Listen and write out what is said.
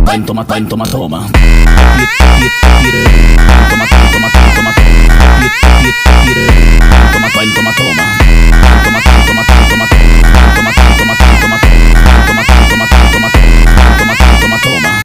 toma, toma, toma, toma. Toma, toma, toma, toma, toma. Toma, toma, toma, toma. Toma, toma, toma, toma, toma. Toma,